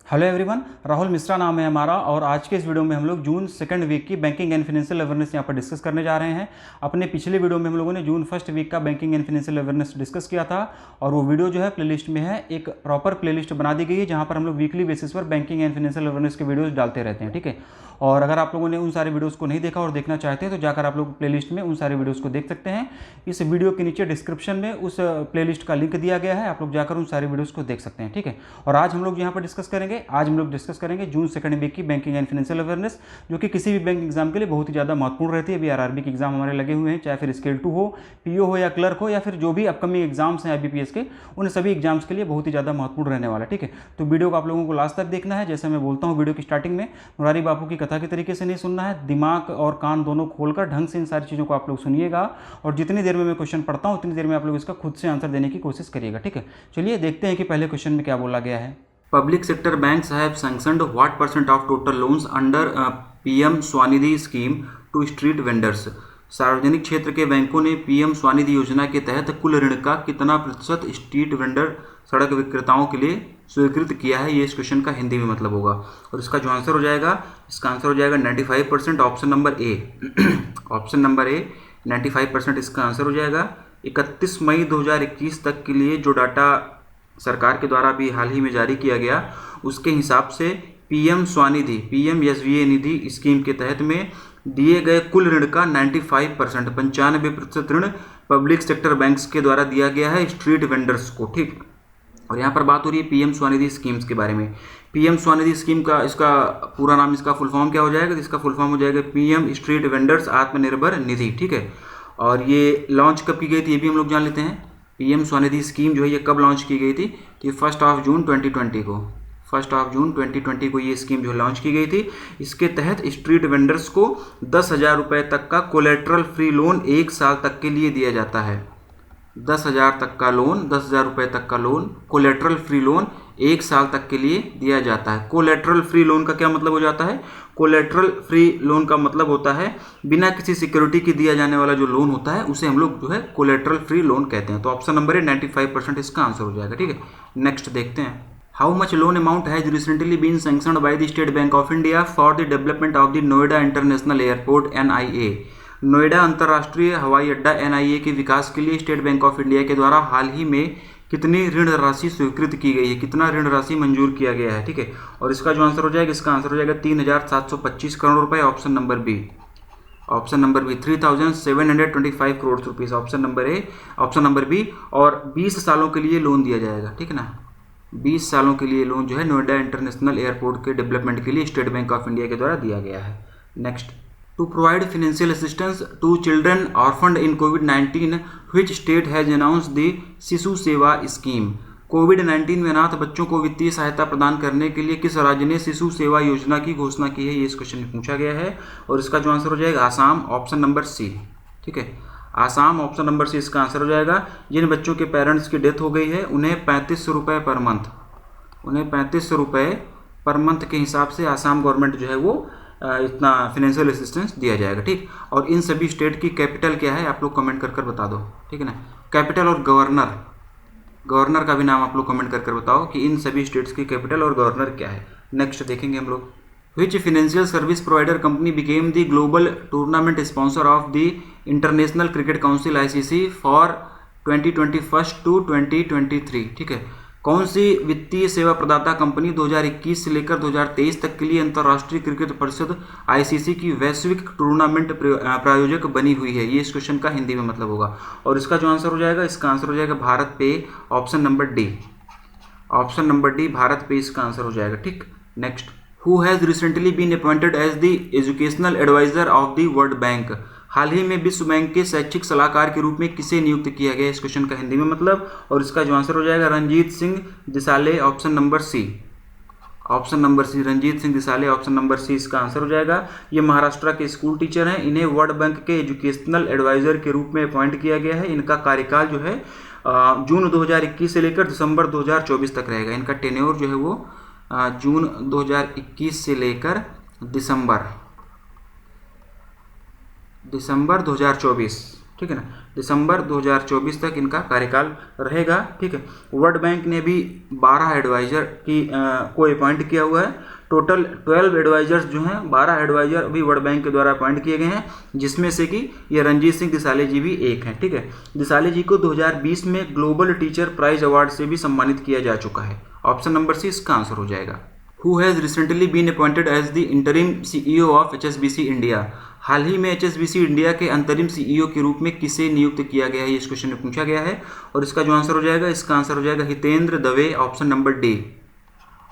Hello everyone, Rahul Mishra नाम है हमारा और आज के इस वीडियो में हम लोग जून सेकंड वीक की बैंकिंग एंड फाइनेंशियल अवेयरनेस यहाँ पर डिस्कस करने जा रहे हैं। अपने पिछले वीडियो में हम लोगों ने जून फर्स्ट वीक का banking and financial awareness discuss किया था और वो वीडियो जो है प्लेलिस्ट में है। एक प्रॉपर प्लेलिस्ट बना दी गई है जहाँ पर हम लोग वीकली बेसिस पर बैंकिंग एंड फाइनेंशियल अवेयरनेस के वीडियोज़ डालते रहते हैं, ठीक है। और अगर आप लोगों ने उन सारे वीडियोज़ को नहीं देखा और देखना चाहते हैं तो जाकर आप लोग प्लेलिस्ट में उन सारे वीडियोज़ को देख सकते हैं। इस वीडियो के नीचे डिस्क्रिप्शन में उस प्लेलिस्ट का लिंक दिया गया है, आप लोग जाकर उन सारे वीडियोज़ को देख सकते हैं, ठीक है। और आज हम लोग यहाँ पर डिस्कस करेंगे जून सेकंड वीक की बैंकिंग एंड फाइनेंशियल अवेयरनेस, जो कि किसी भी बैंक एग्जाम के लिए बहुत ही ज़्यादा महत्वपूर्ण रहती है। अभी आरआरबी के एग्जाम हमारे लगे हुए हैं, चाहे फिर स्केल 2 हो, पीओ हो या क्लर्क हो या फिर जो भी अपकमिंग एग्जाम्स हैं आईबीपीएस के, उन सभी एग्जाम्स के लिए बहुत ही ज़्यादा महत्वपूर्ण रहने वाला है, ठीक है। तो वीडियो को आप लोगों को लास्ट तक देखना है। जैसे मैं बोलता हूँ वीडियो की स्टार्टिंग में, मुरारी बापू की कथा के तरीके से नहीं सुनना है, दिमाग और कान दोनों खोलकर ढंग से इन सारी चीज़ों को आप लोग सुनिएगा और जितनी देर में मैं क्वेश्चन पढ़ता हूँ उतनी देर में आप लोग इसका खुद से आंसर देने की कोशिश करिएगा, ठीक है। चलिए देखते हैं कि पहले क्वेश्चन में क्या बोला गया है। Public sector banks have sanctioned what % of total loans under PM Svanidhi scheme to street vendors. सार्वजनिक क्षेत्र के बैंकों ने पीएम स्वनिधि योजना के तहत कुल ऋण का कितना प्रतिशत स्ट्रीट वेंडर सड़क विक्रेताओं के लिए स्वीकृत किया है, ये इस क्वेश्चन का हिंदी में मतलब होगा। और इसका जो आंसर हो जाएगा, इसका आंसर हो जाएगा 95%, option number A. Option number ए 95% इसका आंसर हो जाएगा। 31 मई 2021 तक के लिए जो डाटा सरकार के द्वारा भी हाल ही में जारी किया गया, उसके हिसाब से पीएम स्वनिधि, पीएमएसवीए निधि स्कीम के तहत में दिए गए कुल ऋण का 95%, 95% ऋण पब्लिक सेक्टर बैंक्स के द्वारा दिया गया है स्ट्रीट वेंडर्स को, ठीक। और यहाँ पर बात हो रही है पीएम स्वनिधि स्कीम्स के बारे में। पीएम स्वनिधि स्कीम का इसका पूरा नाम, इसका फुल फॉर्म क्या हो जाएगा? इसका फुल फॉर्म हो जाएगा PM street vendors Atmanirbhar Nidhi, ठीक है। और ये लॉन्च कब की गई थी ये भी हम लोग जान लेते हैं। पीएम स्वनिधि स्कीम जो है ये कब लॉन्च की गई थी? तो ये 1 जून 2020 को, 1 जून 2020 को ये स्कीम जो लॉन्च की गई थी। इसके तहत स्ट्रीट वेंडर्स को 10,000 रुपये तक का कोलेट्रल फ्री लोन 1 साल तक के लिए दिया जाता है। 10,000 तक का लोन, 10,000 रुपये तक का लोन, कोलेट्रल फ्री लोन 1 साल तक के लिए दिया जाता है। कोलेट्रल फ्री लोन का क्या मतलब हो जाता है? कोलेट्रल फ्री लोन का मतलब होता है बिना किसी सिक्योरिटी के दिया जाने वाला जो लोन होता है उसे हम लोग जो है कोलेट्रल फ्री लोन कहते हैं। तो ऑप्शन नंबर है 95% इसका आंसर हो जाएगा, ठीक है। नेक्स्ट देखते हैं। How much loan amount has recently been sanctioned by the State bank of India for the development of the Noida International Airport NIA। Noida अंतर्राष्ट्रीय हवाई अड्डा NIA के विकास के लिए स्टेट बैंक ऑफ इंडिया के द्वारा हाल ही में कितनी ऋण राशि स्वीकृत की गई है, कितना ऋण राशि मंजूर किया गया है, ठीक है। और इसका जो आंसर हो जाएगा, इसका आंसर हो जाएगा 3,725 करोड़ रुपए, option number B. Option number B 3,725 crore rupees, option number A, option number B. और 20 सालों के लिए लोन दिया जाएगा, ठीक है ना। 20 सालों के लिए लोन जो है नोएडा इंटरनेशनल एयरपोर्ट के डेवलपमेंट के लिए स्टेट बैंक ऑफ इंडिया के द्वारा दिया गया है। Next, to provide financial assistance to children orphaned in COVID-19, which state has announced the शिशु सेवा स्कीम। कोविड-19 में अनाथ बच्चों को वित्तीय सहायता प्रदान करने के लिए किस राज्य ने शिशु सेवा योजना की घोषणा की है, ये इस क्वेश्चन में पूछा गया है। और इसका जो आंसर हो जाएगा आसाम, ऑप्शन नंबर सी, ठीक है। आसाम, ऑप्शन नंबर सी इसका आंसर हो जाएगा। जिन बच्चों के पेरेंट्स की डेथ हो गई है उन्हें 3500 रुपये पर मंथ, उन्हें 3500 रुपये पर मंथ के हिसाब से आसाम गवर्नमेंट जो है वो इतना फाइनेंशियल असिस्टेंस दिया जाएगा, ठीक। और इन सभी स्टेट की कैपिटल क्या है आप लोग कमेंट कर बता दो, ठीक है ना। कैपिटल और गवर्नर, गवर्नर का भी नाम आप लोग कमेंट कर बताओ कि इन सभी स्टेट्स की कैपिटल और गवर्नर क्या है। नेक्स्ट देखेंगे हम लोग। Which financial service provider company became the global tournament sponsor of the international cricket council ICC for 2021 to 2023, ठीक है। कौन सी वित्तीय सेवा प्रदाता कंपनी 2021 से लेकर 2023 तक के लिए अंतर्राष्ट्रीय क्रिकेट परिषद ICC की वैश्विक टूर्नामेंट प्रायोजक बनी हुई है, ये इस क्वेश्चन का हिंदी में मतलब होगा। और इसका जो आंसर हो जाएगा, इसका आंसर हो जाएगा BharatPe, option number D, option number D BharatPe इसका आंसर हो जाएगा, ठीक। Next, who has recently been appointed as the educational adviser of the World Bank. हाल ही में विश्व बैंक के शैक्षिक सलाहकार के रूप में किसे नियुक्त किया गया, इस क्वेश्चन का हिंदी में मतलब। और इसका जो आंसर हो जाएगा Ranjit Singh Disale, option number C, option number C, Ranjit Singh Disale, option number C इसका आंसर हो जाएगा। ये महाराष्ट्र के स्कूल टीचर हैं, इन्हें वर्ल्ड बैंक के एजुकेशनल एडवाइजर के रूप में अपॉइंट किया गया है। इनका कार्यकाल जो है जून 2021 से लेकर दिसंबर 2024 तक रहेगा। इनका टेन्योर जो है वो जून 2021 से लेकर दिसंबर 2024, ठीक है ना। दिसंबर 2024 तक इनका कार्यकाल रहेगा। ठीक है, वर्ल्ड बैंक ने भी 12 एडवाइजर को अपॉइंट किया हुआ है। टोटल 12 एडवाइजर्स जो हैं, 12 एडवाइजर अभी वर्ल्ड बैंक के द्वारा अपॉइंट किए गए हैं, जिसमें से कि ये रणजीत सिंह दिसाले जी भी एक हैं। ठीक है, दिसाले जी को 2020 में ग्लोबल टीचर प्राइज अवार्ड से भी सम्मानित किया जा चुका है। ऑप्शन नंबर सी इसका आंसर हो जाएगा। Who has recently been appointed as the interim CEO of HSBC India? हाल ही में HSBC इंडिया के अंतरिम CEO के रूप में किसे नियुक्त किया गया है, ये इस क्वेश्चन में पूछा गया है। और इसका जो आंसर हो जाएगा, इसका आंसर हो जाएगा Hitendra Dave. Option number D,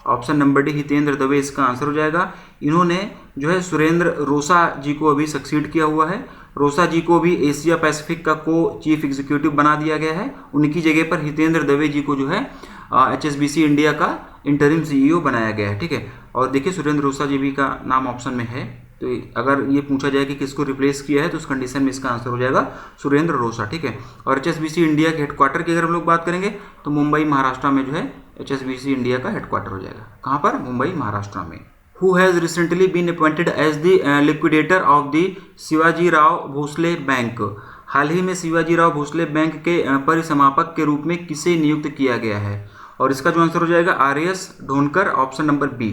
option number D Hitendra Dave इसका आंसर हो जाएगा। इन्होंने जो है सुरेंद्र रोसा जी को अभी सक्सीड किया हुआ है। रोसा जी को भी एशिया पैसिफिक का को चीफ एग्जीक्यूटिव बना दिया गया है। उनकी जगह पर हितेंद्र दवे जी को जो है HSBC इंडिया का इंटरिम CEO बनाया गया है। ठीक है, और देखिए सुरेंद्र रोसा जी भी का नाम ऑप्शन में है, तो अगर ये पूछा जाए कि किसको रिप्लेस किया है तो उस कंडीशन में इसका आंसर हो जाएगा सुरेंद्र रोसा। ठीक है, और HSBC इंडिया के हेडक्वार्टर की अगर हम लोग बात करेंगे तो मुंबई महाराष्ट्र में जो है HSBC इंडिया का हेडक्वार्टर हो जाएगा। कहाँ पर? मुंबई महाराष्ट्र में। Who has recently been appointed as the liquidator of the Shivaji Rao Bhosale bank? हाल ही में शिवाजी राव भोसले बैंक के परिसमापक के रूप में किसे नियुक्त किया गया है? और इसका जो आंसर हो जाएगा RS Dhonkar. Option number B,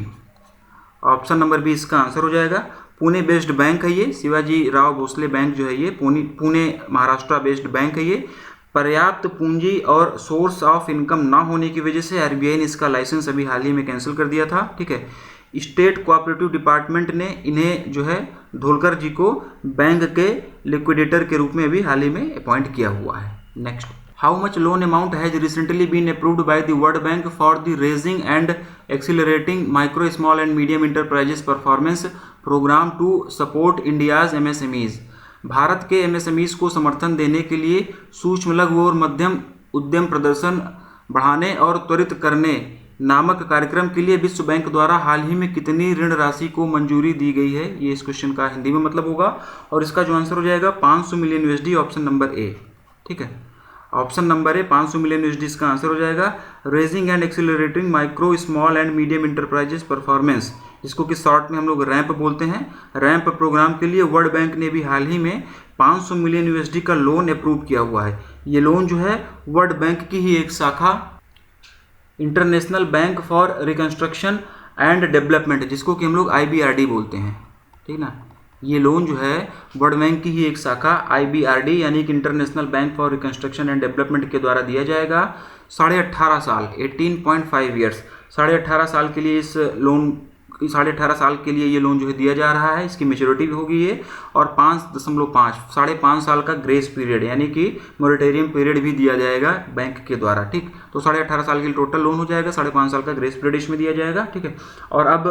option number B इसका आंसर हो जाएगा। पुणे बेस्ड बैंक है ये, शिवाजी राव भोसले बैंक जो है ये पुणे महाराष्ट्र बेस्ड बैंक है ये। पर्याप्त पूंजी और सोर्स ऑफ इनकम ना होने की वजह से RBI ने इसका लाइसेंस अभी हाल ही में कैंसिल कर दिया था। ठीक है, स्टेट कोऑपरेटिव डिपार्टमेंट ने इन्हें जो है ढोलकर जी को बैंक के लिक्विडेटर के रूप में अभी हाल ही में अपॉइंट किया हुआ है। Next, how much loan amount has recently been approved by the World Bank for the raising and accelerating micro small and medium enterprises performance programme to support India's MSMEs? Bharat के MSMEs को समर्थन देने के लिए सूक्ष्म लघु और मध्यम उद्यम प्रदर्शन बढ़ाने और त्वरित करने नामक कार्यक्रम के लिए विश्व बैंक द्वारा हाल ही में कितनी ऋण राशि को मंजूरी दी गई है, ये इस क्वेश्चन का हिंदी में मतलब होगा। और इसका जो आंसर हो जाएगा 500 million USD। Option number A. ठीक है, ऑप्शन नंबर ए 500 मिलियन USD इसका आंसर हो जाएगा। Raising and accelerating micro small and medium enterprises performance, जिसको कि शॉर्ट में हम लोग रैंप बोलते हैं, रैंप प्रोग्राम के लिए वर्ल्ड बैंक ने भी हाल ही में 500 मिलियन USD का लोन अप्रूव किया हुआ है। ये लोन जो है वर्ल्ड बैंक की ही एक शाखा international bank for reconstruction and development, जिसको कि हम लोग IBRD बोलते हैं। ठीक ना, ये लोन जो है वर्ल्ड बैंक की ही एक शाखा IBRD यानी कि international bank for reconstruction and development के द्वारा दिया जाएगा। 18.5 साल 18.5 ईयर्स, 18.5 साल के लिए इस लोन 18.5 साल के लिए ये लोन जो है दिया जा रहा है। इसकी मेच्योरिटी भी होगी ये, और 5.5 5.5 साल का ग्रेस पीरियड यानी कि मोरेटोरियम पीरियड भी दिया जाएगा बैंक के द्वारा। ठीक, तो 18.5 साल के लिए टोटल लोन हो जाएगा, 5.5 साल का ग्रेस पीरियड इसमें दिया जाएगा। ठीक है, और अब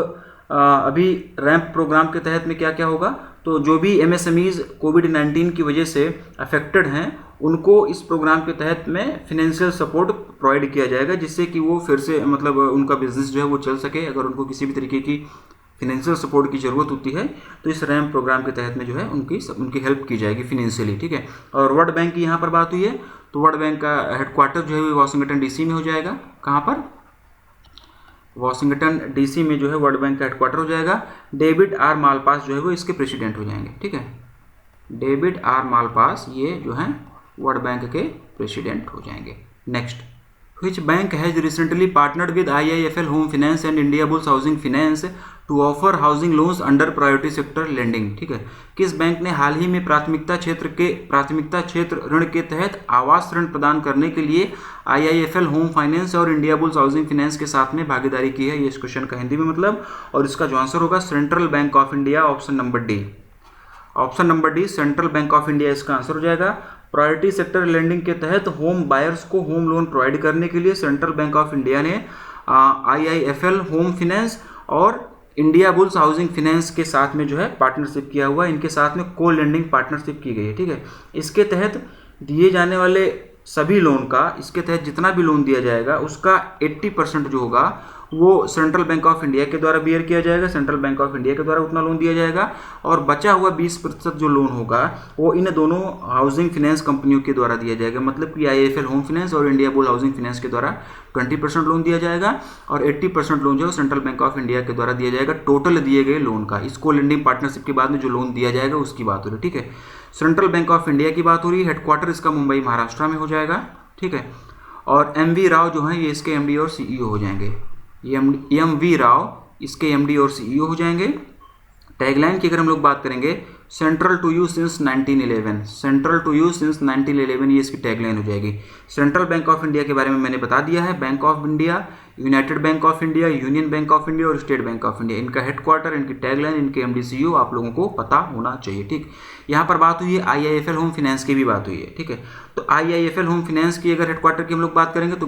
अभी रैंप प्रोग्राम के तहत में क्या क्या होगा, तो जो भी MSMEs कोविड-19 की वजह से अफेक्टेड हैं उनको इस प्रोग्राम के तहत में फिनेंशियल सपोर्ट प्रोवाइड किया जाएगा, जिससे कि वो फिर से मतलब उनका बिजनेस जो है वो चल सके। अगर उनको किसी भी तरीके की फिनेंशियल सपोर्ट की ज़रूरत होती है तो इस रैंप प्रोग्राम के तहत में जो है उनकी हेल्प की जाएगी फिनेंशियली। ठीक है, और वर्ल्ड बैंक की यहाँ पर बात हुई है तो वर्ल्ड बैंक का हेडक्वार्टर जो है वो वाशिंगटन DC में हो जाएगा। कहाँ पर? वाशिंगटन DC में जो है वर्ल्ड बैंक का हेडक्वार्टर हो जाएगा। डेविड R मालपास जो है वो इसके प्रेसिडेंट हो जाएंगे। ठीक है, डेविड R मालपास ये जो है वर्ल्ड बैंक के प्रेसिडेंट हो जाएंगे। Next, which bank has recently partnered with IIFL home finance and Indiabulls housing finance to offer housing loans under priority sector lending? ठीक है, किस बैंक ने हाल ही में प्राथमिकता क्षेत्र ऋण के तहत आवास ऋण प्रदान करने के लिए IIFL होम फाइनेंस और इंडिया बुल्स हाउसिंग फाइनेंस के साथ में भागीदारी की है, ये इस क्वेश्चन का हिंदी में मतलब। और इसका जो आंसर होगा central Bank of India. Option number D, option number D central Bank of India इसका आंसर हो जाएगा। प्रायोरिटी सेक्टर लेंडिंग के तहत होम बायर्स को होम लोन प्रोवाइड करने के लिए सेंट्रल बैंक ऑफ इंडिया ने IIFL होम फाइनेंस और इंडिया बुल्स हाउसिंग फाइनेंस के साथ में जो है पार्टनरशिप किया हुआ है। इनके साथ में को लेंडिंग पार्टनरशिप की गई है। ठीक है, इसके तहत दिए जाने वाले सभी लोन का, इसके तहत जितना भी लोन दिया जाएगा उसका 80% जो होगा वो सेंट्रल बैंक ऑफ इंडिया के द्वारा बियर किया जाएगा, सेंट्रल बैंक ऑफ इंडिया के द्वारा उतना लोन दिया जाएगा, और बचा हुआ 20% जो लोन होगा वो इन दोनों हाउसिंग फाइनेंस कंपनियों के द्वारा दिया जाएगा, मतलब कि IIFL होम फाइनेंस और इंडिया बुल हाउसिंग फाइनेंस के द्वारा 20% लोन दिया जाएगा, और 80% लोन जो है सेंट्रल बैंक ऑफ इंडिया के द्वारा दिया जाएगा टोटल दिए गए लोन का। इसको लेंडिंग पार्टनरशिप के बाद में जो लोन दिया जाएगा उसकी बात हो रही है, ठीक है। सेंट्रल बैंक ऑफ इंडिया की बात हो रही है, हेडक्वार्टर इसका मुंबई महाराष्ट्र में हो जाएगा, ठीक है। और MV राव जो है ये इसके MD और CEO हो जाएंगे, MV राव इसके MD और CEO हो जाएंगे। टैगलाइन की अगर हम लोग बात करेंगे, central to you since 1911, central to you since 1911 ये इसकी टैगलाइन हो जाएगी। सेंट्रल बैंक ऑफ इंडिया के बारे में मैंने बता दिया है, bank of India, United bank of India, union bank of India और स्टेट बैंक ऑफ इंडिया, इनका हेडक्वार्टर, इनकी टैगलाइन, इनके MD CEO आप लोगों को पता होना चाहिए, ठीक। यहाँ पर बात हुई है IIFL होम फाइनेंस की भी बात हुई है, ठीक है। तो IIFL होम फाइनेंस की अगर हेडक्वार्टर की हम लोग बात करेंगे तो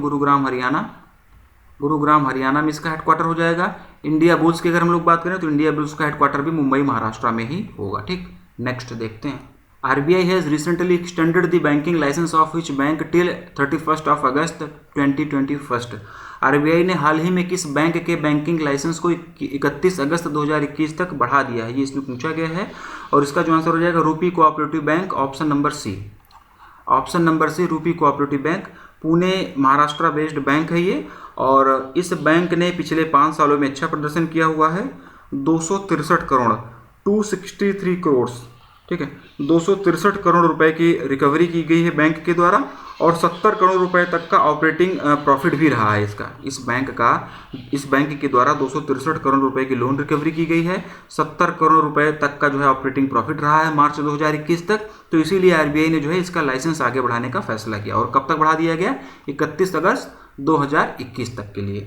गुरुग्राम हरियाणा में इसका हेडक्वार्टर हो जाएगा। इंडिया बुल्स की अगर हम लोग बात करें तो इंडिया बुल्स का हेडक्वार्टर भी मुंबई महाराष्ट्र में ही होगा, ठीक। नेक्स्ट देखते हैं। RBI has recently extended the banking licence of which bank till 31 August 2021। RBI ने हाल ही में किस बैंक के बैंकिंग लाइसेंस को 31 अगस्त 2021 तक बढ़ा दिया है, ये इसमें पूछा गया है। और इसका जो आंसर हो जाएगा rupee cooperative bank, option number C rupee cooperative bank. Pune Maharashtra based bank है ये, और इस बैंक ने पिछले 5 सालों में अच्छा प्रदर्शन किया हुआ है। 263 करोड़ 263 करोड़, ठीक है, 263 करोड़ रुपए की रिकवरी की गई है बैंक के द्वारा, और 70 करोड़ रुपए तक का ऑपरेटिंग प्रॉफिट भी रहा है इसका। इस बैंक के द्वारा 263 करोड़ रुपए की लोन रिकवरी की गई है, 70 करोड़ रुपए तक का जो है ऑपरेटिंग प्रॉफिट रहा है मार्च 2021 तक। तो इसीलिए RBI ने जो है इसका लाइसेंस आगे बढ़ाने का फैसला किया। और कब तक बढ़ा दिया गया? 31 अगस्त 2021 तक के लिए।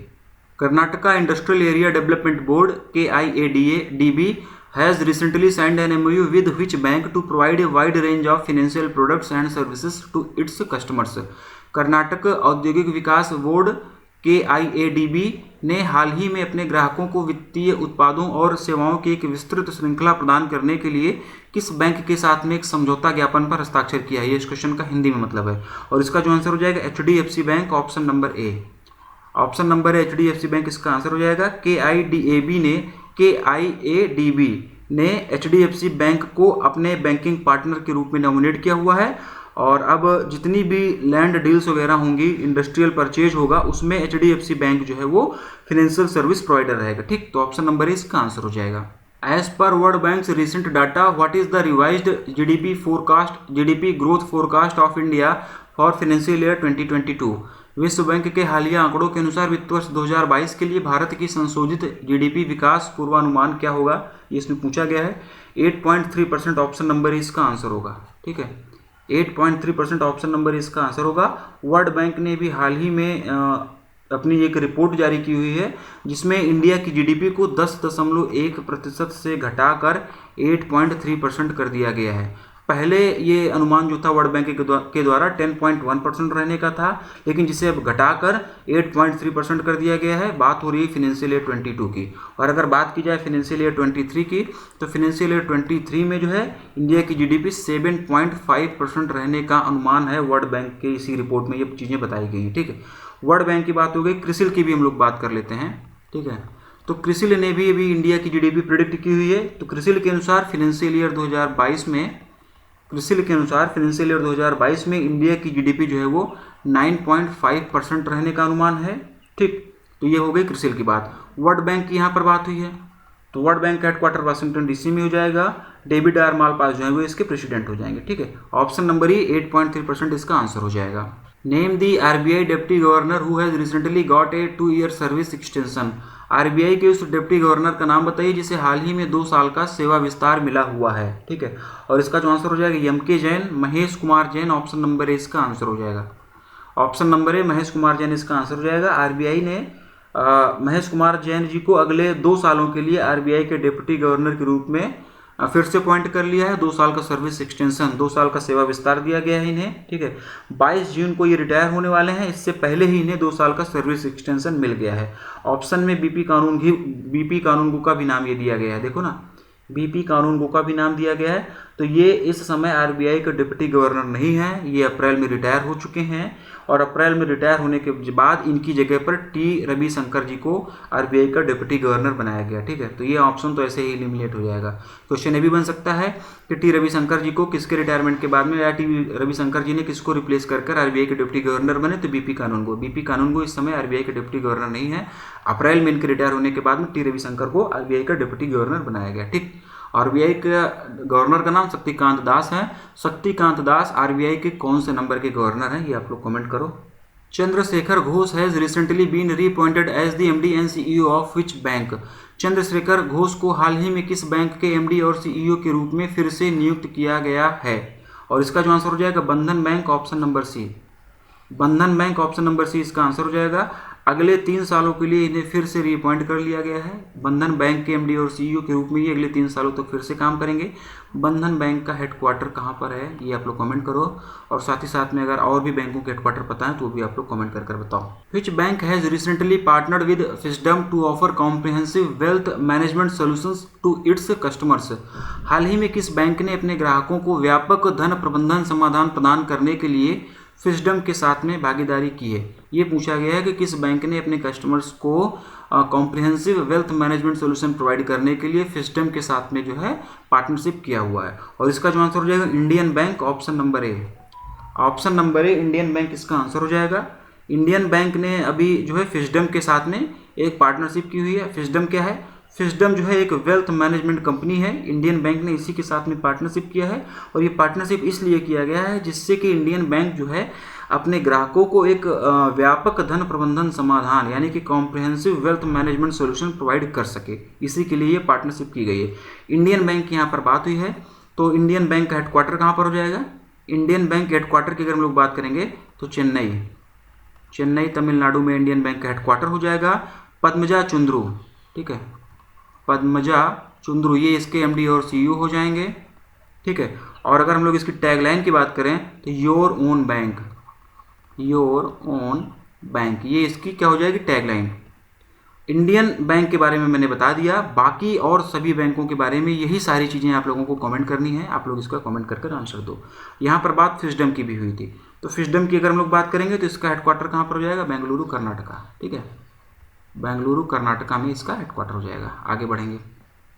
Karnataka industrial area development board KIADB has recently signed an MOU with which bank to provide a wide range of financial products and services to its customers। Karnataka औद्योगिक विकास बोर्ड KIADB ने हाल ही में अपने ग्राहकों को वित्तीय उत्पादों और सेवाओं की एक विस्तृत श्रृंखला प्रदान करने के लिए किस बैंक के साथ में एक समझौता ज्ञापन पर हस्ताक्षर किया है? ये इस क्वेश्चन का हिंदी में मतलब है। और इसका जो आंसर हो जाएगा HDFC बैंक, ऑप्शन नंबर ए HDFC बैंक इसका आंसर हो जाएगा। KIADB ने HDFC बैंक को अपने बैंकिंग पार्टनर के रूप में नॉमिनेट किया हुआ है, और अब जितनी भी लैंड डील्स वगैरह होंगी, इंडस्ट्रियल परचेज होगा, उसमें HDFC बैंक जो है वो फाइनेंशियल सर्विस प्रोवाइडर रहेगा, ठीक। तो ऑप्शन नंबर ए इसका आंसर हो जाएगा। As per World Bank's recent data, what is the revised GDP growth forecast of India for financial year 2022? विश्व बैंक के हालिया आंकड़ों के अनुसार वित्त वर्ष 2022 के लिए भारत की संशोधित GDP विकास पूर्वानुमान क्या होगा, ये इसमें पूछा गया है। 8.3% ऑप्शन नंबर इसका आंसर होगा, ठीक है। 8.3% ऑप्शन नंबर इसका आंसर होगा। वर्ल्ड बैंक ने भी हाल ही में अपनी एक रिपोर्ट जारी की हुई है जिसमें इंडिया की GDP को 10.1% से घटाकर 8.3% कर दिया गया है। पहले ये अनुमान जो था वर्ल्ड बैंक के द्वारा 10.1% रहने का था, लेकिन जिसे अब घटाकर 8.3% कर दिया गया है। बात हो रही है फाइनेंशियल ईयर 22 की। और अगर बात की जाए फाइनेंशियल ईयर 23 की, तो फाइनेंशियल ईयर 23 में जो है इंडिया की GDP 7.5% रहने का अनुमान है। वर्ल्ड बैंक के इसी रिपोर्ट में ये चीज़ें बताई गई हैं, ठीक है। वर्ल्ड बैंक की बात हो गई, क्रिसिल की भी हम लोग बात कर लेते हैं, ठीक है। तो क्रिसिल ने भी अभी इंडिया की GDP प्रिडिक्ट की हुई है। तो क्रिसिल के अनुसार फाइनेंशियल ईयर 2022 में इंडिया की GDP जो है वो 9.5% रहने का अनुमान है, ठीक। तो ये हो गई क्रिसिल की बात। वर्ल्ड बैंक की यहाँ पर बात हुई है, तो वर्ल्ड बैंक का हेडक्वार्टर वाशिंगटन DC में हो जाएगा। डेविड आर मालपास जो है वो इसके प्रेसिडेंट हो जाएंगे, ठीक है। ऑप्शन नंबर ई 8.3% इसका आंसर हो जाएगा। Name the RBI deputy governor who has recently got A 2-year service extension. RBI के उस डिप्टी गवर्नर का नाम बताइए जिसे हाल ही में 2 साल का सेवा विस्तार मिला हुआ है, ठीक है। और इसका जो आंसर हो जाएगा MK Jain, Mahesh Kumar Jain, option number A इसका आंसर हो जाएगा। ऑप्शन नंबर ए महेश कुमार जैन इसका आंसर हो जाएगा। RBI ने महेश कुमार जैन जी को अगले 2 सालों के लिए RBI के डिप्टी गवर्नर के रूप में फिर से अपॉइंट कर लिया है। 2 साल का सर्विस एक्सटेंशन, 2 साल का सेवा विस्तार दिया गया है इन्हें, ठीक है। 22 जून को ये रिटायर होने वाले हैं, इससे पहले ही इन्हें 2 साल का सर्विस एक्सटेंशन मिल गया है। ऑप्शन में BP कानूनगो का भी नाम ये दिया गया है, देखो ना, BP कानूनगो का भी नाम दिया गया है। तो ये इस समय आरबीआई के डिप्टी गवर्नर नहीं हैं, ये अप्रैल में रिटायर हो चुके हैं और अप्रैल में रिटायर होने के बाद इनकी जगह पर टी रविशंकर जी को आरबीआई का डिप्टी गवर्नर बनाया गया। ठीक है, तो ये ऑप्शन तो ऐसे ही एलिमिनेट हो जाएगा। क्वेश्चन ये भी बन सकता है कि टी रविशंकर जी को किसके रिटायरमेंट के बाद में या टी रविशंकर जी ने किसको रिप्लेस कर आरबीआई के डिप्टी गवर्नर बने, तो बीपी कानूनगो। बीपी कानूनगो इस समय आरबीआई के डिप्टी गवर्नर नहीं है, अप्रैल में इनके रिटायर होने के बाद में टी रविशंकर को आरबीआई का डिप्टी गवर्नर बनाया गया। ठीक, आरबीआई के गवर्नर का नाम शक्तिकांत दास है। शक्तिकांत दास आरबीआई के कौन से नंबर के गवर्नर हैं, ये आप लोग कमेंट करो। Chandrashekhar Ghosh has recently been reappointed as the MD and CEO of which bank. Chandrashekhar Ghosh को हाल ही में किस बैंक के एमडी और सीईओ के रूप में फिर से नियुक्त किया गया है, और इसका जो आंसर हो जाएगा बंधन बैंक, ऑप्शन नंबर सी। बंधन बैंक ऑप्शन नंबर सी इसका आंसर हो जाएगा। अगले 3 सालों के लिए इन्हें फिर से रीअपॉइंट कर लिया गया है। बंधन बैंक के एमडी और सीईओ के रूप में ये अगले 3 सालों तक फिर से काम करेंगे। बंधन बैंक का हेडक्वार्टर कहाँ पर है, ये आप लोग कमेंट करो, और साथ ही साथ में अगर और भी बैंकों के हेडक्वार्टर पता है तो भी आप लोग कमेंट कर बताओ। Which bank has recently partnered with Fisdom to offer comprehensive wealth management solutions to its customers. हाल ही में किस बैंक ने अपने ग्राहकों को व्यापक धन प्रबंधन समाधान प्रदान करने के लिए फिस्डम के साथ में भागीदारी की है। ये पूछा गया है कि किस बैंक ने अपने कस्टमर्स को comprehensive wealth management solution provide करने के लिए फिस्डम के साथ में जो है पार्टनरशिप किया हुआ है, और इसका जो आंसर हो जाएगा Indian bank, option number A. Option number A Indian bank इसका आंसर हो जाएगा। इंडियन बैंक ने अभी जो है फिस्डम के साथ में एक पार्टनरशिप की हुई है। फिस्डम क्या है, फिस्डम जो है एक वेल्थ मैनेजमेंट कंपनी है। इंडियन बैंक ने इसी के साथ में पार्टनरशिप किया है, और ये पार्टनरशिप इसलिए किया गया है जिससे कि इंडियन बैंक जो है अपने ग्राहकों को एक व्यापक धन प्रबंधन समाधान यानी कि comprehensive wealth management solution provide कर सके, इसी के लिए ये पार्टनरशिप की गई है। इंडियन बैंक की यहाँ पर बात हुई है, तो इंडियन बैंक का हेडक्वार्टर कहाँ पर हो जाएगा। इंडियन बैंक हेडक्वार्टर की अगर हम लोग बात करेंगे तो चेन्नई तमिलनाडु में इंडियन बैंक का हेडक्वार्टर हो जाएगा। पद्मजा चुंद्रू, ठीक है, पद्मजा चुंद्रू ये इसके एमडी और सीईओ हो जाएंगे। ठीक है, और अगर हम लोग इसकी टैगलाइन की बात करें तो योर ओन बैंक ये इसकी क्या हो जाएगी टैगलाइन। इंडियन बैंक के बारे में मैंने बता दिया, बाकी और सभी बैंकों के बारे में यही सारी चीज़ें आप लोगों को कमेंट करनी है। आप लोग इसका कमेंट कर आंसर दो। यहाँ पर बात फिस्डम की भी हुई थी, तो फिस्डम की अगर हम लोग बात करेंगे तो इसका हेडक्वार्टर कहाँ पर हो जाएगा, बेंगलुरु कर्नाटका। ठीक है, बेंगलुरु कर्नाटका में इसका हेडक्वार्टर हो जाएगा। आगे बढ़ेंगे।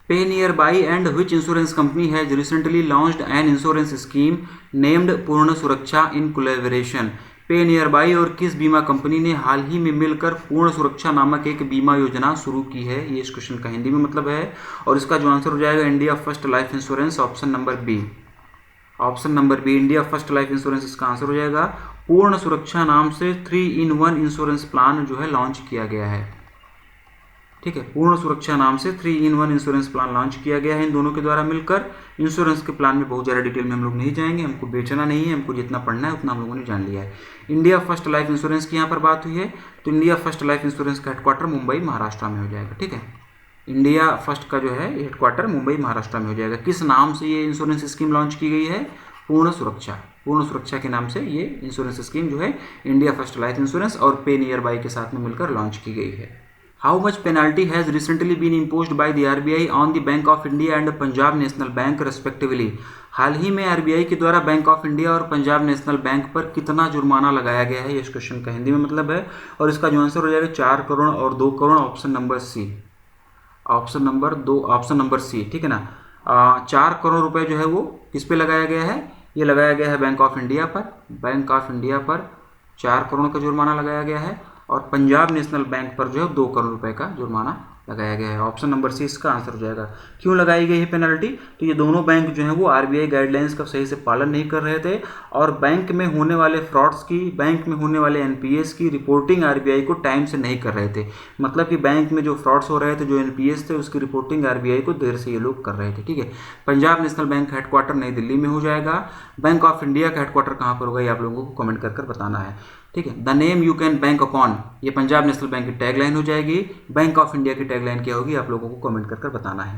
पे near by and which insurance company has recently launched an insurance scheme named पूर्ण सुरक्षा इन कोलैबोरेशन। पे नियर बाई और किस बीमा कंपनी ने हाल ही में मिलकर पूर्ण सुरक्षा नामक एक बीमा योजना शुरू की है, ये इस क्वेश्चन का हिंदी में मतलब है, और इसका जो आंसर हो जाएगा India First Life Insurance, option number B. Option number B India First Life Insurance इसका आंसर हो जाएगा। पूर्ण सुरक्षा नाम से 3-in-1 इंश्योरेंस प्लान जो है लॉन्च किया गया है। ठीक है, पूर्ण सुरक्षा नाम से 3-in-1 इंश्योरेंस प्लान लॉन्च किया गया है इन दोनों के द्वारा मिलकर। इंश्योरेंस के प्लान में बहुत ज़्यादा डिटेल में हम लोग नहीं जाएंगे, हमको बेचना नहीं है, हमको जितना पढ़ना है उतना हम लोगों ने जान लिया है। इंडिया फर्स्ट लाइफ इंश्योरेंस की यहाँ पर बात हुई है, तो इंडिया फर्स्ट लाइफ इंश्योरेंस का हेडक्वार्टर मुंबई महाराष्ट्र में हो जाएगा। ठीक है, इंडिया फर्स्ट का जो है हेडक्वार्टर मुंबई महाराष्ट्र में हो जाएगा। किस नाम से ये इंश्योरेंस स्कीम लॉन्च की गई है, पूर्ण सुरक्षा के नाम से ये इंश्योरेंस स्कीम जो है इंडिया फर्स्ट लाइफ इंश्योरेंस और पे नियर बाई के साथ में मिलकर लॉन्च की गई है। How much penalty has recently been imposed by the RBI on the Bank of India and Punjab National Bank respectively. हाल ही में आरबीआई के द्वारा बैंक ऑफ इंडिया और पंजाब नेशनल बैंक पर कितना जुर्माना लगाया गया है, ये इस क्वेश्चन का हिंदी में मतलब है, और इसका जो आंसर हो जाएगा 4 करोड़ और 2 crore, option number C. Option number C, ठीक है ना। 4 करोड़ रुपए जो है वो किस पे लगाया गया है, ये लगाया गया है बैंक ऑफ इंडिया पर। बैंक ऑफ इंडिया पर 4 करोड़ का जुर्माना लगाया गया है, और पंजाब नेशनल बैंक पर जो है 2 करोड़ रुपए का जुर्माना लगाया गया है। ऑप्शन नंबर सी इसका आंसर हो जाएगा। क्यों लगाई गई है पेनल्टी, तो ये दोनों बैंक जो हैं वो आरबीआई गाइडलाइंस का सही से पालन नहीं कर रहे थे, और बैंक में होने वाले फ्रॉड्स की, बैंक में होने वाले एनपीएस की रिपोर्टिंग आरबीआई को टाइम से नहीं कर रहे थे। मतलब कि बैंक में जो फ्रॉड्स हो रहे थे, जो एनपीएस थे, उसकी रिपोर्टिंग आरबीआई को देर से ये लोग कर रहे थे। ठीक है, पंजाब नेशनल बैंक हेडक्वार्टर नई दिल्ली में हो जाएगा। बैंक ऑफ इंडिया का हेडक्वार्टर कहाँ पर होगा, ये आप लोगों को कमेंट कर बताना है। ठीक है, the name you can bank upon, ये पंजाब नेशनल बैंक की टैगलाइन हो जाएगी। बैंक ऑफ इंडिया की टैगलाइन क्या होगी, आप लोगों को कमेंट कर बताना है।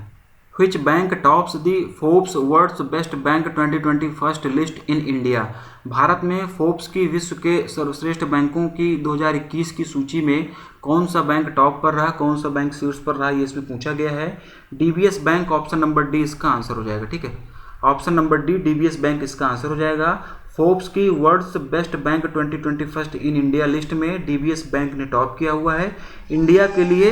Which bank tops the Forbes world's best bank 2021 list in India. Bharat में फोर्ब्स की विश्व के सर्वश्रेष्ठ बैंकों की 2021 की सूची में कौन सा बैंक टॉप पर रहा, कौन सा बैंक शीर्ष पर रहा, ये इसमें पूछा गया है। DBS bank, option number D इसका आंसर हो जाएगा। ठीक है, option number D DBS bank इसका आंसर हो जाएगा। फोर्ब्स की world's best bank 2021 in India list में डीबीएस बैंक ने टॉप किया हुआ है। इंडिया के लिए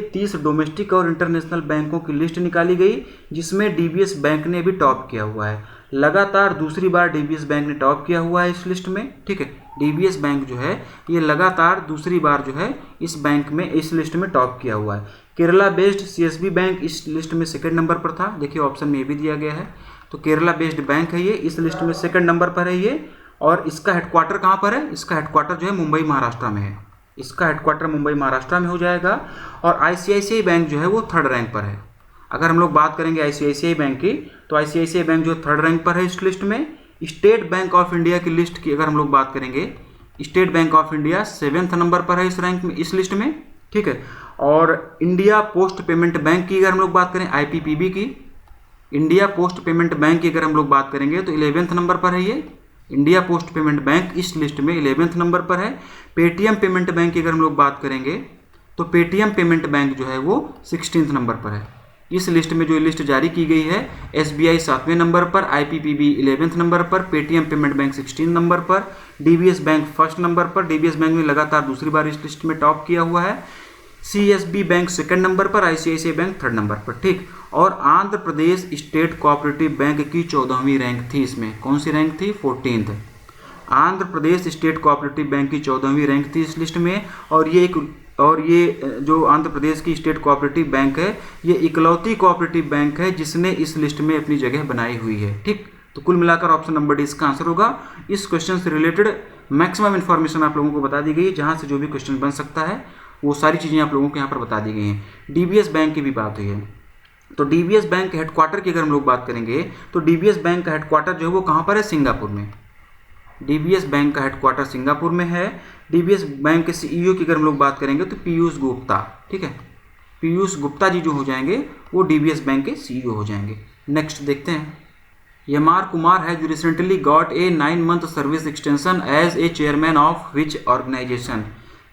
30 डोमेस्टिक और इंटरनेशनल बैंकों की लिस्ट निकाली गई, जिसमें डीबीएस बैंक ने भी टॉप किया हुआ है। लगातार दूसरी बार डीबीएस बैंक ने टॉप किया हुआ है इस लिस्ट में, ठीक है। डीबीएस बैंक जो है ये लगातार दूसरी बार जो है इस लिस्ट में टॉप किया हुआ है। केरला बेस्ड सीएसबी बैंक इस लिस्ट में सेकंड नंबर पर था। देखिए ऑप्शन में ये भी दिया गया है, तो केरला बेस्ड बैंक है ये, इस लिस्ट में सेकंड नंबर पर है ये। और इसका हेडक्वार्टर कहाँ पर है? इसका हेडक्वार्टर जो है मुंबई महाराष्ट्र में है। इसका हेडक्वार्टर मुंबई महाराष्ट्र में हो जाएगा। और आईसीआईसीआई बैंक जो है वो थर्ड रैंक पर है। अगर हम लोग बात करेंगे आईसीआईसीआई बैंक की, तो आईसीआईसीआई बैंक जो थर्ड रैंक पर है इस लिस्ट में। स्टेट बैंक ऑफ इंडिया की लिस्ट की अगर हम लोग बात करेंगे, स्टेट बैंक ऑफ इंडिया 7वें नंबर पर है इस रैंक में, इस लिस्ट में, ठीक है। और इंडिया पोस्ट पेमेंट बैंक की अगर हम लोग बात करें, आईपीपीबी की, इंडिया पोस्ट पेमेंट बैंक की अगर हम लोग बात करेंगे तो 11वें नंबर पर है ये। इंडिया पोस्ट पेमेंट बैंक इस लिस्ट में 11वें नंबर पर है। पेटीएम पेमेंट बैंक की अगर हम लोग बात करेंगे तो पेटीएम पेमेंट बैंक जो है वो 16वें नंबर पर है। इस लिस्ट में जो लिस्ट जारी की गई है, एसबीआई 7वें नंबर पर, आईपीपीबी 11वें नंबर पर, पेटीएम पेमेंट बैंक 16 नंबर पर, डीबीएस बैंक फर्स्ट नंबर पर। डीबीएस बैंक ने लगातार दूसरी बार इस लिस्ट में टॉप किया हुआ है। सीएसबी बैंक सेकंड नंबर पर, आईसीआईसीआई बैंक थर्ड नंबर पर, ठीक। और Andhra Pradesh state cooperative bank की 14वीं रैंक थी इसमें। कौन सी रैंक थी? 14th। Andhra Pradesh state cooperative bank की 14वीं रैंक थी इस लिस्ट में। और ये जो आंध्र प्रदेश की स्टेट कोऑपरेटिव बैंक है, ये इकलौती कोऑपरेटिव बैंक है जिसने इस लिस्ट में अपनी जगह बनाई हुई है, ठीक। तो कुल मिलाकर ऑप्शन नंबर डी इसका आंसर होगा। इस क्वेश्चन से रिलेटेड मैक्सिमम इन्फॉर्मेशन आप लोगों को बता दी गई है। जहाँ से जो भी क्वेश्चन बन सकता है वो सारी चीज़ें आप लोगों को यहाँ पर बता दी गई हैं। डीबीएस बैंक की भी बात हुई है, तो डीबीएस बैंक के हेडक्वार्टर की अगर हम लोग बात करेंगे तो डीबीएस बैंक का हेडक्वार्टर जो है वो कहाँ पर है? सिंगापुर में। डीबीएस बैंक का हेडक्वार्टर सिंगापुर में है। डीबीएस बैंक के सीईओ की अगर हम लोग बात करेंगे तो पीयूष गुप्ता, ठीक है। पीयूष गुप्ता जी जो हो जाएंगे वो डीबीएस बैंक के सीईओ हो जाएंगे। नेक्स्ट देखते हैं। यमार कुमार है जो recently got a 9-month service extension as a chairman of which organisation.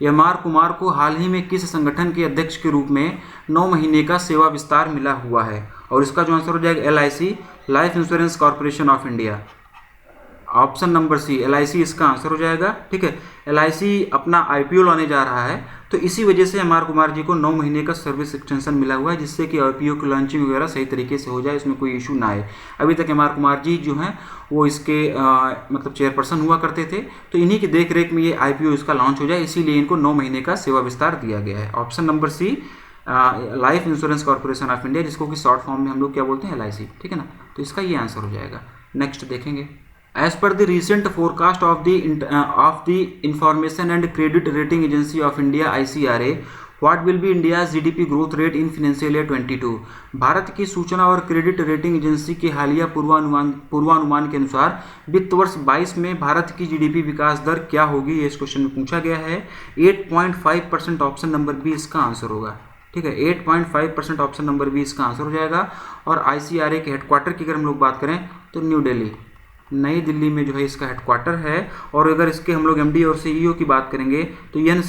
यमार कुमार को हाल ही में किस संगठन के अध्यक्ष के रूप में 9 महीने का सेवा विस्तार मिला हुआ है? और इसका जो आंसर हो जाएगा LIC, life insurance corporation of India. Option number C, LIC इसका आंसर हो जाएगा, ठीक है। एलआईसी अपना आईपीओ लाने जा रहा है, तो इसी वजह से यमार कुमार जी को 9 महीने का सर्विस एक्सटेंशन मिला हुआ है, जिससे कि आईपीओ की लॉन्चिंग वगैरह सही तरीके से हो जाए, इसमें कोई इशू ना आए। अभी तक यमार कुमार जी जो हैं वो इसके मतलब चेयरपर्सन हुआ करते थे, तो इन्हीं की देख रेख में ये आईपीओ इसका लॉन्च हो जाए, इसीलिए इनको 9 महीने का सेवा विस्तार दिया गया है। Option number C, life insurance corporation of India, जिसको कि शॉर्ट फॉर्म में हम लोग क्या बोलते हैं? एलआईसी, ठीक है ना। तो इसका ये आंसर हो जाएगा। नेक्स्ट देखेंगे। As per the recent forecast of the Information and Credit Rating Agency of India (ICRA), what will be India's GDP growth rate in financial year 22? Bharat की सूचना और क्रेडिट रेटिंग एजेंसी के हालिया पूर्वानुमान के अनुसार वित्त वर्ष 22 में भारत की जीडीपी विकास दर क्या होगी? ये इस क्वेश्चन में पूछा गया है। 8.5% ऑप्शन नंबर बी इसका आंसर होगा, ठीक है। 8.5% ऑप्शन नंबर बी इसका आंसर हो जाएगा। और आईसीआरए के हेडक्वार्टर की अगर हम लोग बात करें तो न्यू दिल्ली, नई दिल्ली में जो है इसका हेडक्वार्टर है। और अगर इसके हम लोग एमडी और सीईओ की बात करेंगे तो एन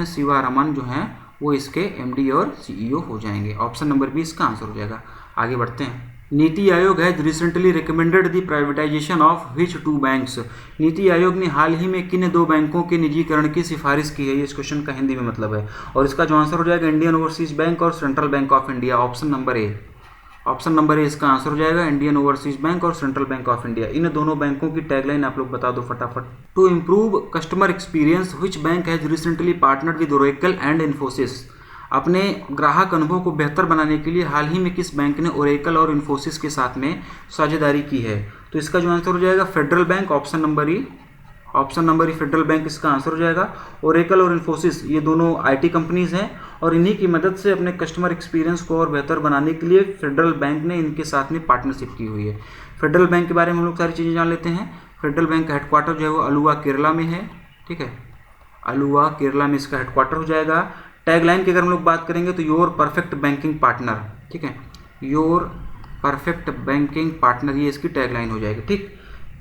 शिवारमन जो हैं वो इसके एमडी और सीईओ हो जाएंगे। ऑप्शन नंबर बी इसका आंसर हो जाएगा। आगे बढ़ते हैं। NITI Aayog has recently recommended the privatisation of which 2 banks. NITI Aayog ने हाल ही में किन 2 बैंकों के निजीकरण की सिफारिश की है? ये इस क्वेश्चन का हिंदी में मतलब है। और इसका जो आंसर हो जाएगा इंडियन ओवरसीज बैंक और Central Bank of India. Option number A इसका आंसर हो जाएगा, इंडियन ओवरसीज बैंक और सेंट्रल बैंक ऑफ इंडिया। इन दोनों बैंकों की टैगलाइन आप लोग बता दो फटाफट। To improve customer experience which bank has recently partnered with Oracle and Infosys. अपने ग्राहक अनुभव को बेहतर बनाने के लिए हाल ही में किस बैंक ने ओरेकल और इन्फोसिस के साथ में साझेदारी की है? तो इसका जो आंसर हो जाएगा फेडरल बैंक। ऑप्शन नंबर ई फेडरल बैंक इसका आंसर हो जाएगा। ओरेकल और इन्फोसिस ये दोनों आईटी कंपनीज हैं और इन्हीं की मदद से अपने कस्टमर एक्सपीरियंस को और बेहतर बनाने के लिए फेडरल बैंक ने इनके साथ में पार्टनरशिप की हुई है। फेडरल बैंक के बारे में हम लोग सारी चीज़ें जान लेते हैं। फेडरल बैंक का हेडक्वार्टर जो है वो अलुवा केरला में है, ठीक है। अलुवा केरला में इसका हेडक्वार्टर हो जाएगा। टैगलाइन की अगर हम लोग बात करेंगे तो योर परफेक्ट बैंकिंग पार्टनर, ठीक है। योर परफेक्ट बैंकिंग पार्टनर ये इसकी टैगलाइन हो जाएगी, ठीक।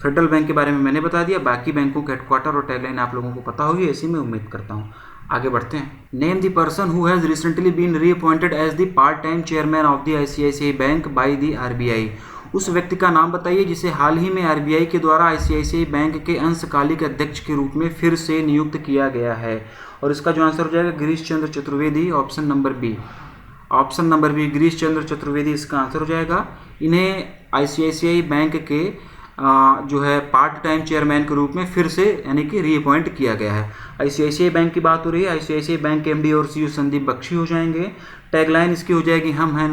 फेडरल बैंक के बारे में मैंने बता दिया, बाकी बैंकों के हेडक्वार्टर और टैगलाइन आप लोगों को पता होगी, ऐसी मैं उम्मीद करता हूँ। आगे बढ़ते हैं। Name the person who has recently been reappointed as the part time chairman of the ICICI bank by the RBI। उस व्यक्ति का नाम बताइए जिसे हाल ही में RBI के द्वारा ICICI बैंक के अंशकालिक अध्यक्ष के रूप में फिर से नियुक्त किया गया है। और इसका जो आंसर हो जाएगा Girish Chandra Chaturvedi, option number B. Option number B Girish Chandra Chaturvedi इसका आंसर हो जाएगा। इन्हें ICICI बैंक के जो है पार्ट टाइम चेयरमैन के रूप में फिर से यानी कि रीअपॉइंट किया गया है। ICICI बैंक की बात हो रही है। ICICI बैंक के MD और CEO संदीप बख्शी हो जाएंगे। टैगलाइन इसकी हो जाएगी हम है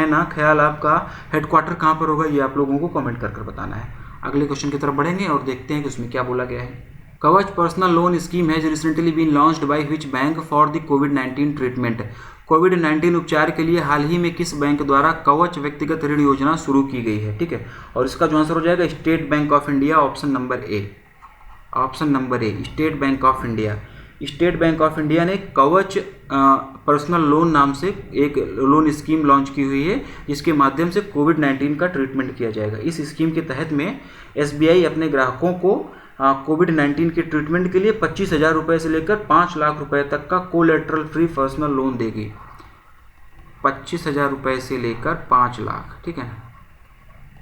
ना। ख्याल आपका हेडक्वार्टर कहाँ पर होगा ये आप लोगों को कमेंट कर बताना है। अगले क्वेश्चन की तरफ बढ़ेंगे और देखते हैं कि उसमें क्या बोला गया है। Kavach personal loan scheme has recently been launched by which bank for the कोविड-19 ट्रीटमेंट। कोविड-19 उपचार के लिए हाल ही में किस बैंक द्वारा कवच व्यक्तिगत ऋण योजना शुरू की गई है, ठीक है। और इसका जो आंसर हो जाएगा state bank of India, option number A. Option number A state bank of India. State bank of India ने कवच पर्सनल लोन नाम से एक लोन स्कीम लॉन्च की हुई है जिसके माध्यम से कोविड-19 का ट्रीटमेंट किया जाएगा। इस स्कीम के तहत में SBI अपने ग्राहकों को कोविड-19 के ट्रीटमेंट के लिए 25,000 रुपये से लेकर 5 लाख रुपए तक का कोलेटरल फ्री पर्सनल लोन देगी। 25,000 रुपये से लेकर 5 लाख, ठीक है।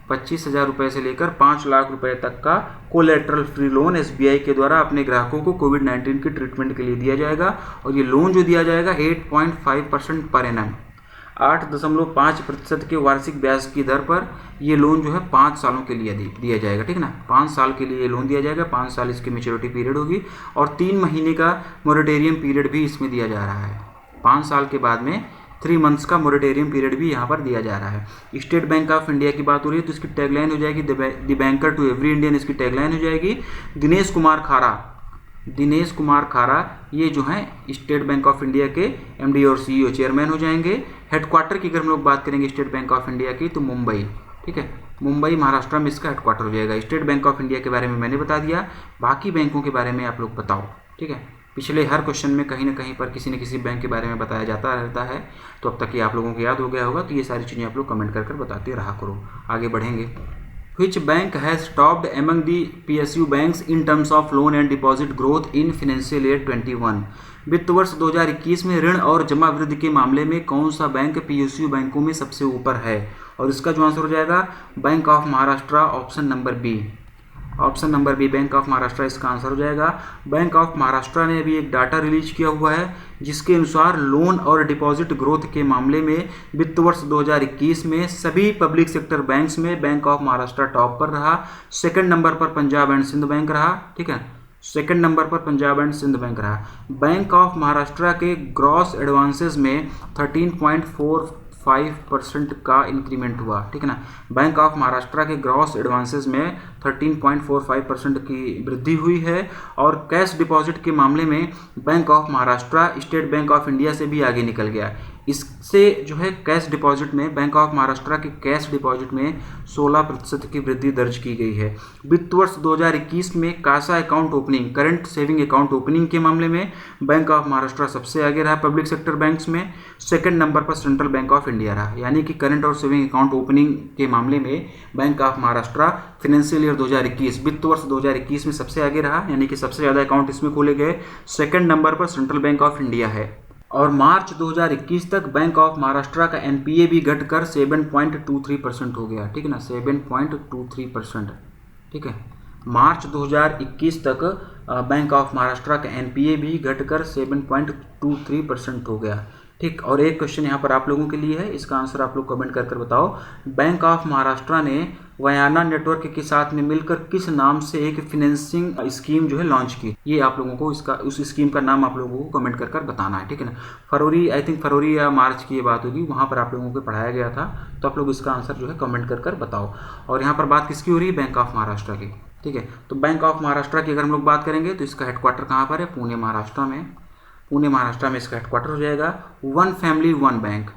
25,000 रुपये से लेकर 5 लाख रुपए तक का कोलेटरल फ्री लोन SBI के द्वारा अपने ग्राहकों को कोविड-19 के ट्रीटमेंट के लिए दिया जाएगा। और ये लोन जो दिया जाएगा 8.5% पर एनम, 8.5% के वार्षिक ब्याज की दर पर ये लोन जो है 5 सालों के लिए दिया जाएगा, ठीक है ना। 5 साल के लिए ये लोन दिया जाएगा। 5 साल इसकी मैच्योरिटी पीरियड होगी और 3 महीने का मोरेटोरियम पीरियड भी इसमें दिया जा रहा है। 5 साल के बाद में 3 मंथ्स का मोरेटोरियम पीरियड भी यहाँ पर दिया जा रहा है। स्टेट बैंक ऑफ इंडिया की बात हो रही है तो इसकी टैगलाइन हो जाएगी the banker to every Indian. इसकी टैगलाइन हो जाएगी दिनेश कुमार खारा ये जो हैं स्टेट बैंक ऑफ इंडिया के MD और CEO चेयरमैन हो जाएंगे। हेडक्वार्टर की अगर हम लोग बात करेंगे स्टेट बैंक ऑफ इंडिया की तो मुंबई, ठीक है, मुंबई महाराष्ट्र में इसका हेडक्वार्टर हो जाएगा। स्टेट बैंक ऑफ इंडिया के बारे में मैंने बता दिया, बाकी बैंकों के बारे में आप लोग बताओ, ठीक है। पिछले हर क्वेश्चन में कहीं ना कहीं पर किसी न किसी बैंक के बारे में बताया जाता रहता है, तो अब तक ये आप लोगों को याद हो गया होगा। तो ये सारी चीज़ें आप लोग कमेंट कर बताते रहा करो। आगे बढ़ेंगे। Which bank has topped among the PSU banks in terms of loan and deposit growth in financial year 21? वित्त वर्ष 2021 में ऋण और जमा वृद्धि के मामले में कौन सा बैंक PSU बैंकों में सबसे ऊपर है? और इसका जो आंसर हो जाएगा Bank of Maharashtra, option number B. Option number B Bank of Maharashtra इसका आंसर हो जाएगा। बैंक ऑफ महाराष्ट्र ने अभी एक डाटा रिलीज किया हुआ है जिसके अनुसार लोन और डिपॉजिट ग्रोथ के मामले में वित्त वर्ष 2021 में सभी पब्लिक सेक्टर बैंक्स में बैंक ऑफ महाराष्ट्र टॉप पर रहा। सेकंड नंबर पर पंजाब एंड सिंध बैंक रहा, ठीक है। सेकंड नंबर पर पंजाब एंड सिंध बैंक रहा। बैंक ऑफ महाराष्ट्र के ग्रॉस एडवांसेस में 13.45% का इंक्रीमेंट हुआ, ठीक है ना। बैंक ऑफ महाराष्ट्र के ग्रॉस एडवांसेस में 13.45% की वृद्धि हुई है। और कैश डिपॉजिट के मामले में Bank of Maharashtra state bank of India से भी आगे निकल गया। इससे जो है कैश डिपॉजिट में बैंक ऑफ महाराष्ट्र के कैश डिपॉजिट में 16% की वृद्धि दर्ज की गई है। वित्त वर्ष 2021 में CASA account opening, current saving account opening के मामले में बैंक ऑफ महाराष्ट्र सबसे आगे रहा पब्लिक सेक्टर बैंक्स में। सेकंड नंबर पर सेंट्रल बैंक ऑफ इंडिया रहा, यानी कि करंट और सेविंग अकाउंट ओपनिंग के मामले में Bank of Maharashtra financial year 2021 वित्त वर्ष 2021 में सबसे आगे रहा, यानी कि सबसे ज़्यादा अकाउंट इसमें खोले गए। सेकंड नंबर पर सेंट्रल बैंक ऑफ इंडिया है। और मार्च 2021 तक बैंक ऑफ महाराष्ट्र का NPA भी घटकर 7.23% हो गया, ठीक है ना, 7.23%, ठीक है। मार्च 2021 तक बैंक ऑफ महाराष्ट्र का NPA भी घटकर 7.23% हो गया, ठीक। और एक क्वेश्चन यहाँ पर आप लोगों के लिए है, इसका आंसर आप लोग कमेंट कर बताओ। बैंक ऑफ महाराष्ट्र ने वयाना नेटवर्क के साथ में मिलकर किस नाम से एक फाइनेंसिंग स्कीम जो है लॉन्च की? ये आप लोगों को इसका उस स्कीम का नाम आप लोगों को कमेंट कर बताना है, ठीक है ना। फरवरी, आई थिंक फरवरी या मार्च की ये बात होगी, वहाँ पर आप लोगों को पढ़ाया गया था, तो आप लोग इसका आंसर जो है कमेंट कर बताओ। और यहाँ पर बात किसकी हो रही है? बैंक ऑफ महाराष्ट्र की, ठीक है। तो बैंक ऑफ महाराष्ट्र की अगर हम लोग बात करेंगे तो इसका हेडक्वार्टर कहाँ पर है? पुणे महाराष्ट्र में। पुणे महाराष्ट्र में इसका हेडक्वार्टर हो जाएगा। One family one bank,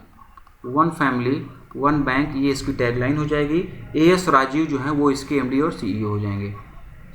one family one bank, ये इसकी टैगलाइन हो जाएगी। AS राजीव जो है वो इसके MD और CEO हो जाएंगे।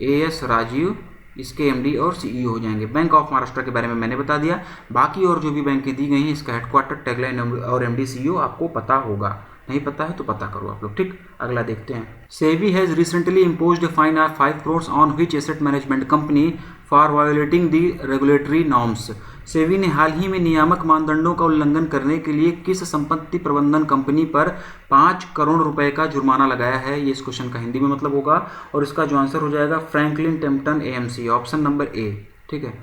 AS राजीव इसके MD और CEO हो जाएंगे। बैंक ऑफ महाराष्ट्र के बारे में मैंने बता दिया। बाकी और जो भी बैंकें दी गई हैं इसका हेडक्वार्टर, टैगलाइन और MD CEO आपको पता होगा। नहीं पता है तो पता करो आप लोग, ठीक। अगला देखते हैं। SEBI has recently imposed fine of 5 crores on which asset management company for violating the regulatory norms. SEBI ने हाल ही में नियामक मानदंडों का उल्लंघन करने के लिए किस संपत्ति प्रबंधन कंपनी पर 5 करोड़ रुपए का जुर्माना लगाया है? ये इस क्वेश्चन का हिंदी में मतलब होगा और इसका जो आंसर हो जाएगा Franklin Templeton AMC, option number A. ठीक है,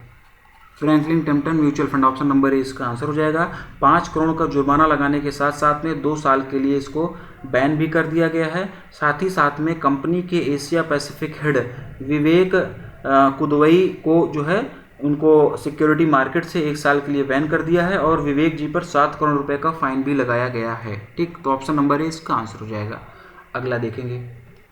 Franklin Templeton mutual fund, option number A इसका आंसर हो जाएगा। 5 करोड़ का जुर्माना लगाने के साथ साथ में 2 साल के लिए इसको बैन भी कर दिया गया है। साथ ही साथ में कंपनी के एशिया पैसिफिक हेड विवेक कुदवई को जो है उनको सिक्योरिटी मार्केट से 1 साल के लिए बैन कर दिया है और विवेक जी पर 7 करोड़ रुपए का फाइन भी लगाया गया है। ठीक, तो ऑप्शन नंबर ए इसका आंसर हो जाएगा। अगला देखेंगे,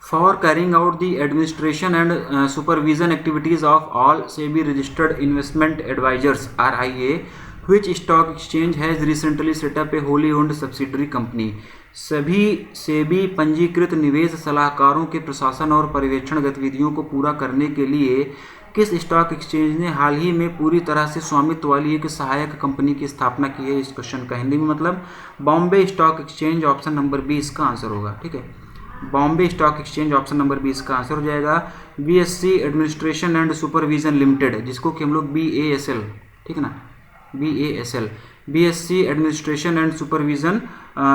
for carrying out the administration and supervision activities of all SEBI registered investment advisers RIA which stock exchange has recently set up a wholly owned subsidiary company। सभी सेबी पंजीकृत निवेश सलाहकारों के प्रशासन और पर्यवेक्षण गतिविधियों को पूरा करने के लिए किस स्टॉक एक्सचेंज ने हाल ही में पूरी तरह से स्वामित्व वाली एक सहायक कंपनी की स्थापना की है? इस क्वेश्चन का हिंदी में मतलब Bombay stock exchange, option number B इसका आंसर होगा। ठीक है, Bombay stock exchange, option number B इसका आंसर हो जाएगा। BSC administration and supervision limited, जिसको कि हम लोग BASL, ठीक है ना, BASL, BSC administration and supervision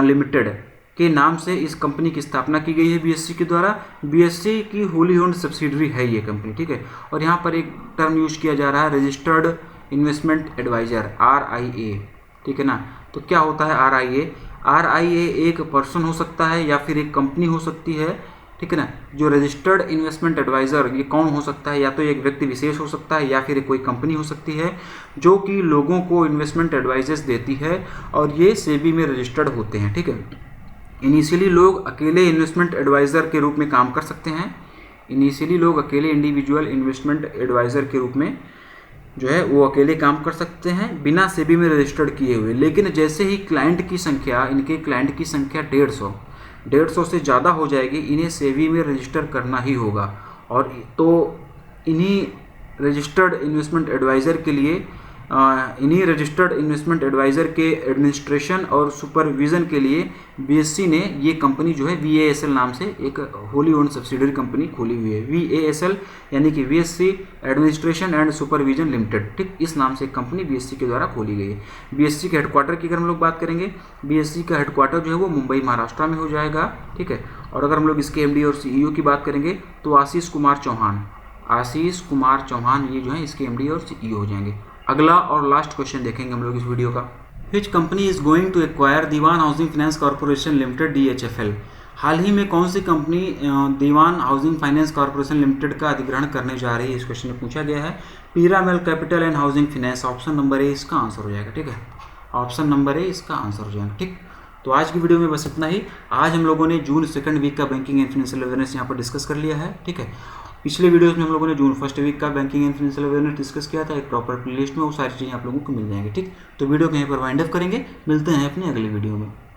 limited के नाम से इस कंपनी की स्थापना की गई है BSC के द्वारा। BSC की होली ओन्ड सब्सिडरी है ये कंपनी। ठीक है, और यहाँ पर एक टर्म यूज किया जा रहा है रजिस्टर्ड इन्वेस्टमेंट एडवाइजर RIA। ठीक है ना, तो क्या होता है RIA? RIA एक पर्सन हो सकता है या फिर एक कंपनी हो सकती है। ठीक है ना, जो रजिस्टर्ड इन्वेस्टमेंट एडवाइज़र ये कौन हो सकता है? या तो एक व्यक्ति विशेष हो सकता है या फिर कोई कंपनी हो सकती है जो कि लोगों को इन्वेस्टमेंट एडवाइजेस देती है और ये सेबी में रजिस्टर्ड होते हैं। ठीक है, इनिशियली लोग अकेले इन्वेस्टमेंट एडवाइज़र के रूप में काम कर सकते हैं। इनिशियली लोग अकेले इंडिविजुअल इन्वेस्टमेंट एडवाइज़र के रूप में जो है वो अकेले काम कर सकते हैं बिना सेबी में रजिस्टर्ड किए हुए। लेकिन जैसे ही क्लाइंट की संख्या, इनके क्लाइंट की संख्या 150 से ज़्यादा हो जाएगी, इन्हें सेबी में रजिस्टर करना ही होगा। और तो इन्हीं रजिस्टर्ड इन्वेस्टमेंट एडवाइज़र के लिए इन्हीं रजिस्टर्ड इन्वेस्टमेंट एडवाइज़र के एडमिनिस्ट्रेशन और सुपरविज़न के लिए BSC ने ये कंपनी जो है VASL नाम से एक होली ओन्ड सब्सिडरी कंपनी खोली हुई है। VASL यानी कि BSC administration and supervision limited. ठीक, इस नाम से एक कंपनी BSC के द्वारा खोली गई है। BSC के हेडक्वार्टर की अगर हम लोग बात करेंगे, BSC का हेडक्वार्टर जो है वो मुंबई महाराष्ट्र में हो जाएगा। ठीक है, और अगर हम लोग इसके MD और CEO की बात करेंगे तो आशीष कुमार चौहान ये जो है इसके MD और CEO हो जाएंगे। अगला और लास्ट क्वेश्चन देखेंगे हम लोग इस वीडियो का। Which company is going to acquire Dewan housing finance corporation limited DHFL? हाल ही में कौन सी company Dewan housing finance corporation limited का अधिग्रहण करने जा रही है? इस क्वेश्चन में पूछा गया है। Piramal capital and housing finance, option number A इसका आंसर हो जाएगा। ठीक है, ऑप्शन नंबर ए इसका आंसर हो जाएगा। ठीक, तो आज की वीडियो में बस इतना ही। आज हम लोगों ने जून 2nd वीक का बैंकिंग एंड फाइनेंशियल अवेयरनेस यहाँ पर डिस्कस कर लिया है। ठीक है, पिछले वीडियोस में हम लोगों ने जून 1st वीक का banking and financial awareness discuss किया था। एक प्रॉपर प्लेलिस्ट में वो सारी चीज़ें आप लोगों को मिल जाएंगी। ठीक, तो वीडियो को यहीं पर वाइंड अप करेंगे। मिलते हैं अपने अगले वीडियो में।